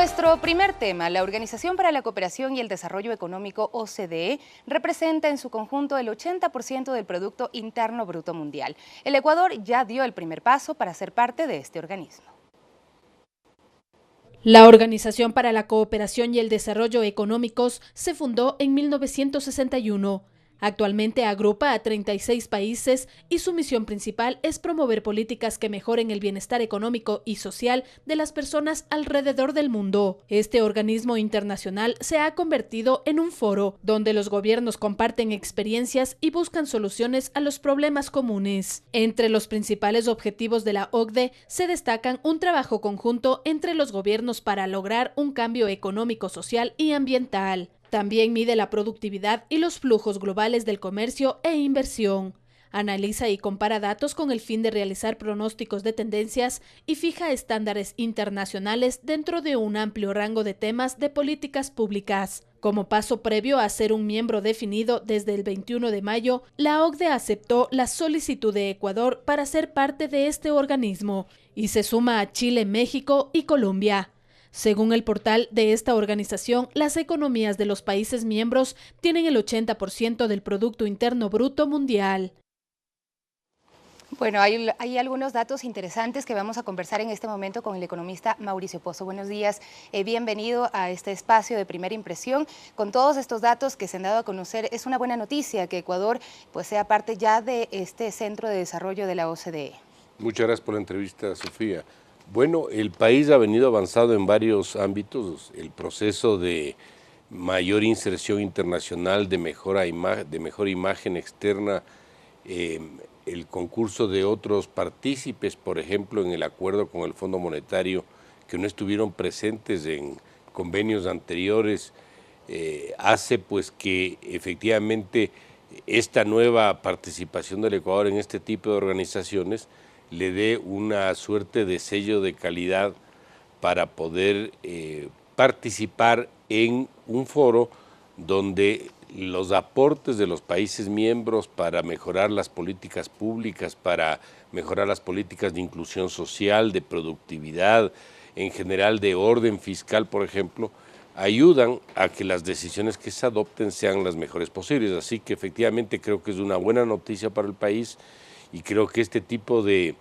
Nuestro primer tema, la Organización para la Cooperación y el Desarrollo Económico OCDE, representa en su conjunto el 80% del Producto Interno Bruto Mundial. El Ecuador ya dio el primer paso para ser parte de este organismo. La Organización para la Cooperación y el Desarrollo Económicos se fundó en 1961. Actualmente agrupa a 36 países y su misión principal es promover políticas que mejoren el bienestar económico y social de las personas alrededor del mundo. Este organismo internacional se ha convertido en un foro donde los gobiernos comparten experiencias y buscan soluciones a los problemas comunes. Entre los principales objetivos de la OCDE se destacan un trabajo conjunto entre los gobiernos para lograr un cambio económico, social y ambiental. También mide la productividad y los flujos globales del comercio e inversión. Analiza y compara datos con el fin de realizar pronósticos de tendencias y fija estándares internacionales dentro de un amplio rango de temas de políticas públicas. Como paso previo a ser un miembro definido desde el 21 de mayo, la OCDE aceptó la solicitud de Ecuador para ser parte de este organismo y se suma a Chile, México y Colombia. Según el portal de esta organización, las economías de los países miembros tienen el 80% del Producto Interno Bruto Mundial. Bueno, hay algunos datos interesantes que vamos a conversar en este momento con el economista Mauricio Pozo. Buenos días, bienvenido a este espacio de Primera Impresión. Con todos estos datos que se han dado a conocer, es una buena noticia que Ecuador pues, sea parte ya de este Centro de Desarrollo de la OCDE. Muchas gracias por la entrevista, Sofía. Bueno, el país ha venido avanzando en varios ámbitos. El proceso de mayor inserción internacional, de mejor imagen externa, el concurso de otros partícipes, por ejemplo, en el acuerdo con el Fondo Monetario, que no estuvieron presentes en convenios anteriores, hace pues que efectivamente esta nueva participación del Ecuador en este tipo de organizaciones le dé una suerte de sello de calidad para poder participar en un foro donde los aportes de los países miembros para mejorar las políticas públicas, para mejorar las políticas de inclusión social, de productividad, en general de orden fiscal, por ejemplo, ayudan a que las decisiones que se adopten sean las mejores posibles. Así que efectivamente creo que es una buena noticia para el país y creo que este tipo de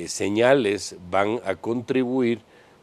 señales van a contribuir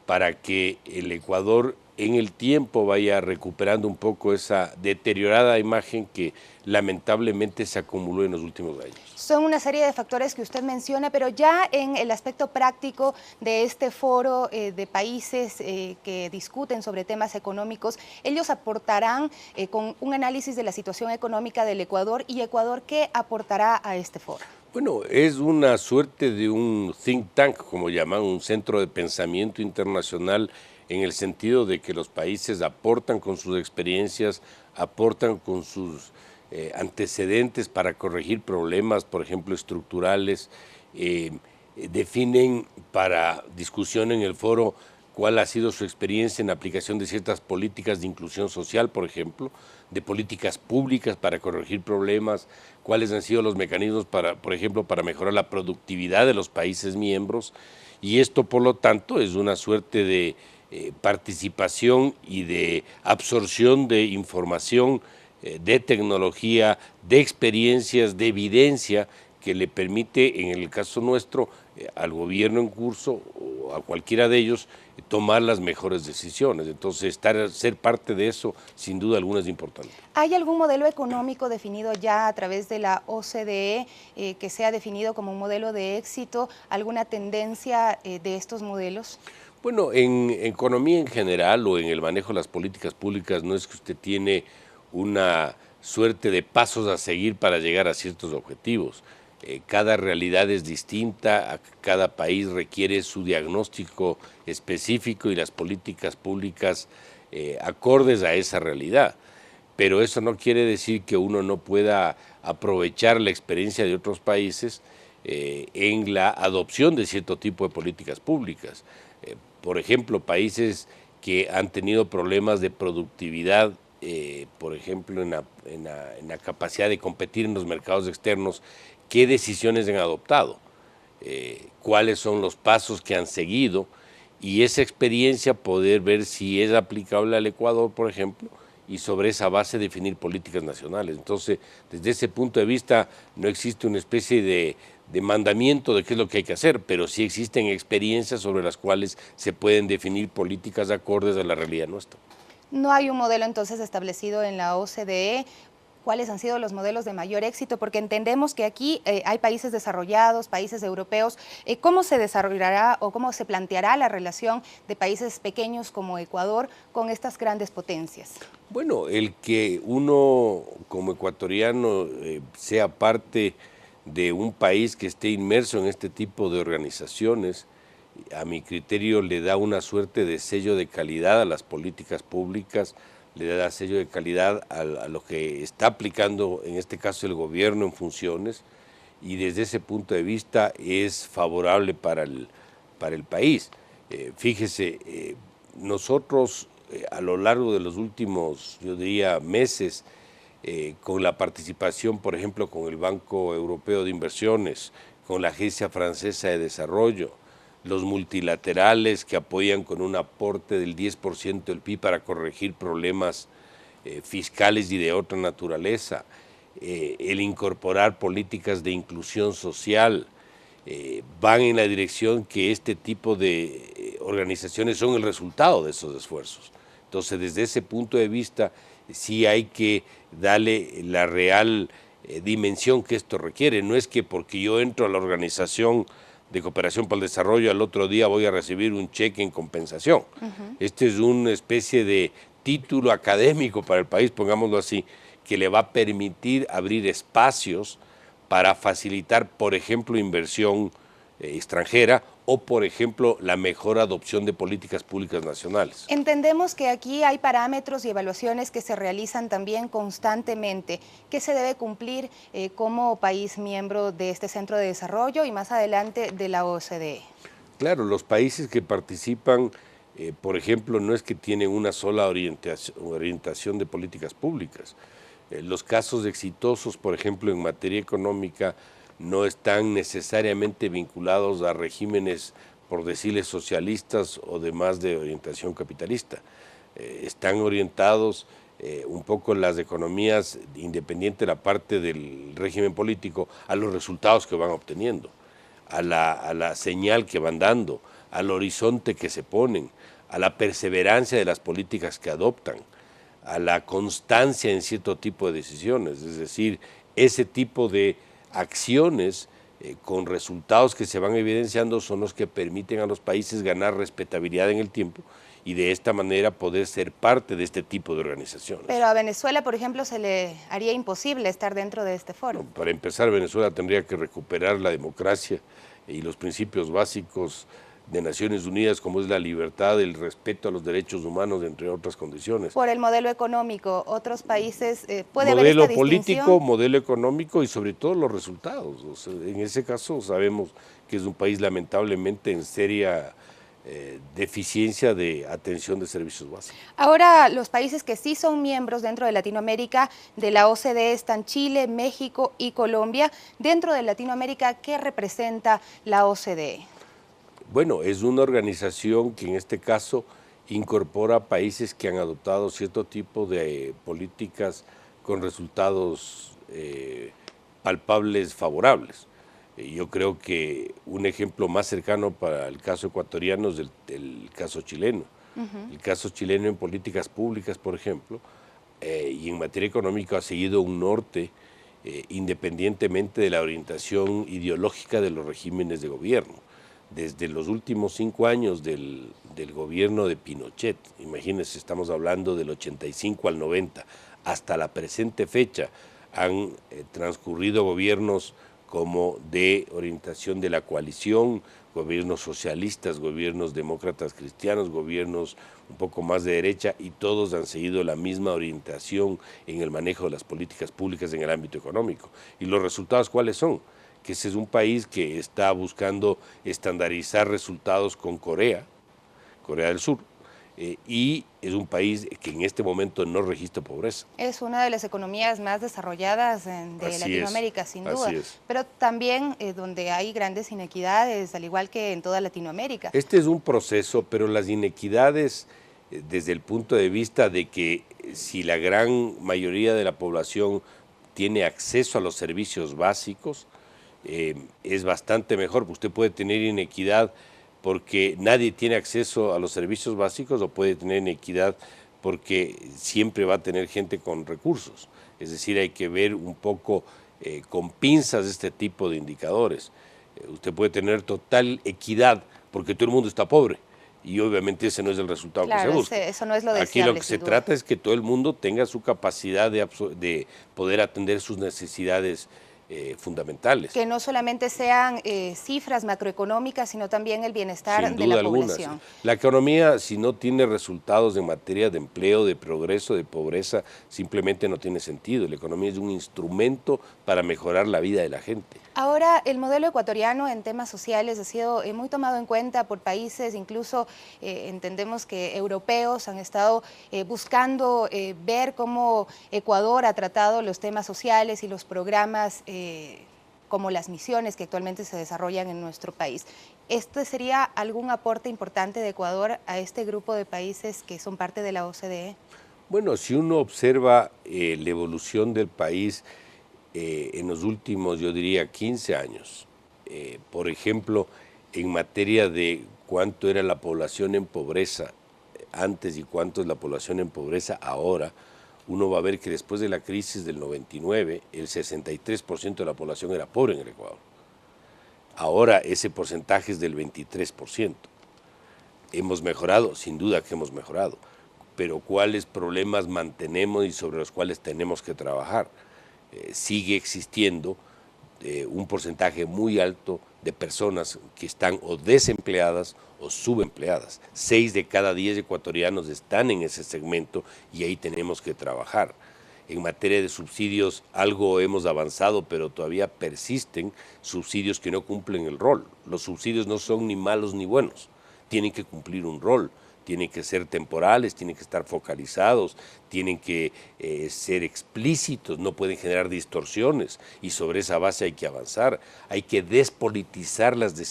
para que el Ecuador en el tiempo vaya recuperando un poco esa deteriorada imagen que lamentablemente se acumuló en los últimos años. Son una serie de factores que usted menciona, pero ya en el aspecto práctico de este foro de países que discuten sobre temas económicos, ellos aportarán con un análisis de la situación económica del Ecuador. ¿Y Ecuador qué aportará a este foro? Bueno, es una suerte de un think tank, como llaman, un centro de pensamiento internacional, en el sentido de que los países aportan con sus experiencias, aportan con sus antecedentes para corregir problemas, por ejemplo, estructurales, definen para discusión en el foro cuál ha sido su experiencia en la aplicación de ciertas políticas de inclusión social, por ejemplo, de políticas públicas para corregir problemas, cuáles han sido los mecanismos para, por ejemplo, para mejorar la productividad de los países miembros, y esto, por lo tanto, es una suerte de participación y de absorción de información, de tecnología, de experiencias, de evidencia que le permite, en el caso nuestro, al gobierno en curso o a cualquiera de ellos, tomar las mejores decisiones. Entonces, ser parte de eso, sin duda alguna, es importante. ¿Hay algún modelo económico definido ya a través de la OCDE que sea definido como un modelo de éxito? ¿Alguna tendencia de estos modelos? Bueno, en economía en general o en el manejo de las políticas públicas no es que usted tiene una suerte de pasos a seguir para llegar a ciertos objetivos. Cada realidad es distinta, cada país requiere su diagnóstico específico y las políticas públicas acordes a esa realidad. Pero eso no quiere decir que uno no pueda aprovechar la experiencia de otros países en la adopción de cierto tipo de políticas públicas. Por ejemplo, países que han tenido problemas de productividad, por ejemplo, en la capacidad de competir en los mercados externos, ¿qué decisiones han adoptado? ¿Cuáles son los pasos que han seguido? y esa experiencia poder ver si es aplicable al Ecuador, por ejemplo, y sobre esa base definir políticas nacionales. Entonces, desde ese punto de vista, no existe una especie de mandamiento de qué es lo que hay que hacer, pero sí existen experiencias sobre las cuales se pueden definir políticas acordes a la realidad nuestra. No hay un modelo entonces establecido en la OCDE. ¿Cuáles han sido los modelos de mayor éxito? Porque entendemos que aquí hay países desarrollados, países europeos. ¿Cómo se desarrollará o cómo se planteará la relación de países pequeños como Ecuador con estas grandes potencias? Bueno, el que uno como ecuatoriano sea parte de un país que esté inmerso en este tipo de organizaciones, a mi criterio le da una suerte de sello de calidad a las políticas públicas, le da sello de calidad a lo que está aplicando, en este caso el gobierno en funciones, y desde ese punto de vista es favorable para el país. Fíjese, nosotros a lo largo de los últimos, yo diría, meses, con la participación, por ejemplo, con el Banco Europeo de Inversiones, con la Agencia Francesa de Desarrollo, los multilaterales que apoyan con un aporte del 10% del PIB para corregir problemas fiscales y de otra naturaleza, el incorporar políticas de inclusión social, van en la dirección que este tipo de organizaciones son el resultado de esos esfuerzos. Entonces, desde ese punto de vista, sí hay que darle la real dimensión que esto requiere. No es que porque yo entro a la Organización de Cooperación para el Desarrollo, al otro día voy a recibir un cheque en compensación. Este es una especie de título académico para el país, pongámoslo así, que le va a permitir abrir espacios para facilitar, por ejemplo, inversión extranjera o, por ejemplo, la mejor adopción de políticas públicas nacionales. Entendemos que aquí hay parámetros y evaluaciones que se realizan también constantemente. ¿Qué se debe cumplir como país miembro de este Centro de Desarrollo y más adelante de la OCDE? Claro, los países que participan, por ejemplo, no es que tienen una sola orientación de políticas públicas. Los casos exitosos, por ejemplo, en materia económica, no están necesariamente vinculados a regímenes, por decirles, socialistas o demás de orientación capitalista. Están orientados un poco las economías, independiente de la parte del régimen político, a los resultados que van obteniendo, a la señal que van dando, al horizonte que se ponen, a la perseverancia de las políticas que adoptan, a la constancia en cierto tipo de decisiones, es decir, ese tipo de acciones con resultados que se van evidenciando son los que permiten a los países ganar respetabilidad en el tiempo y de esta manera poder ser parte de este tipo de organizaciones. Pero a Venezuela, por ejemplo, se le haría imposible estar dentro de este foro. No, para empezar, Venezuela tendría que recuperar la democracia y los principios básicos de Naciones Unidas, como es la libertad, el respeto a los derechos humanos, entre otras condiciones. Por el modelo económico, otros países puede haber Modelo esta distinción. político, modelo económico y sobre todo los resultados. O sea, en ese caso sabemos que es un país lamentablemente en seria deficiencia de atención de servicios básicos. Ahora, los países que sí son miembros dentro de Latinoamérica, de la OCDE, están Chile, México y Colombia. Dentro de Latinoamérica, ¿qué representa la OCDE? Bueno, es una organización que en este caso incorpora países que han adoptado cierto tipo de políticas con resultados palpables favorables. Yo creo que un ejemplo más cercano para el caso ecuatoriano es el caso chileno. El caso chileno en políticas públicas, por ejemplo, y en materia económica ha seguido un norte independientemente de la orientación ideológica de los regímenes de gobierno. Desde los últimos 5 años del gobierno de Pinochet, imagínense, estamos hablando del 85 al 90, hasta la presente fecha han transcurrido gobiernos como de orientación de la coalición, gobiernos socialistas, gobiernos demócratas cristianos, gobiernos un poco más de derecha, y todos han seguido la misma orientación en el manejo de las políticas públicas en el ámbito económico. ¿Y los resultados cuáles son? Que ese es un país que está buscando estandarizar resultados con Corea del Sur, y es un país que en este momento no registra pobreza. Es una de las economías más desarrolladas de Latinoamérica, sin duda, pero también donde hay grandes inequidades, al igual que en toda Latinoamérica. Este es un proceso, pero las inequidades desde el punto de vista de que si la gran mayoría de la población tiene acceso a los servicios básicos, es bastante mejor. Usted puede tener inequidad porque nadie tiene acceso a los servicios básicos, o puede tener inequidad porque siempre va a tener gente con recursos. Es decir, hay que ver un poco con pinzas este tipo de indicadores. Usted puede tener total equidad porque todo el mundo está pobre, y obviamente ese no es el resultado que se busca. Eso no es lo deseable. Aquí lo que se trata es que todo el mundo tenga su capacidad de poder atender sus necesidades fundamentales. Que no solamente sean cifras macroeconómicas, sino también el bienestar de la población. La economía, si no tiene resultados en materia de empleo, de progreso, de pobreza, simplemente no tiene sentido. La economía es un instrumento para mejorar la vida de la gente. Ahora, el modelo ecuatoriano en temas sociales ha sido muy tomado en cuenta por países, incluso entendemos que europeos han estado buscando ver cómo Ecuador ha tratado los temas sociales y los programas como las misiones que actualmente se desarrollan en nuestro país. ¿Este sería algún aporte importante de Ecuador a este grupo de países que son parte de la OCDE? Bueno, si uno observa la evolución del país en los últimos, yo diría, 15 años, por ejemplo, en materia de cuánto era la población en pobreza antes y cuánto es la población en pobreza ahora, uno va a ver que después de la crisis del 99, el 63% de la población era pobre en el Ecuador. Ahora ese porcentaje es del 23%. Hemos mejorado, sin duda que hemos mejorado, pero ¿cuáles problemas mantenemos y sobre los cuales tenemos que trabajar? Sigue existiendo un porcentaje muy alto de personas que están o desempleadas o subempleadas. 6 de cada 10 ecuatorianos están en ese segmento y ahí tenemos que trabajar. En materia de subsidios algo hemos avanzado, pero todavía persisten subsidios que no cumplen el rol. Los subsidios no son ni malos ni buenos, tienen que cumplir un rol. Tienen que ser temporales, tienen que estar focalizados, tienen que ser explícitos, no pueden generar distorsiones, y sobre esa base hay que avanzar, hay que despolitizar las decisiones.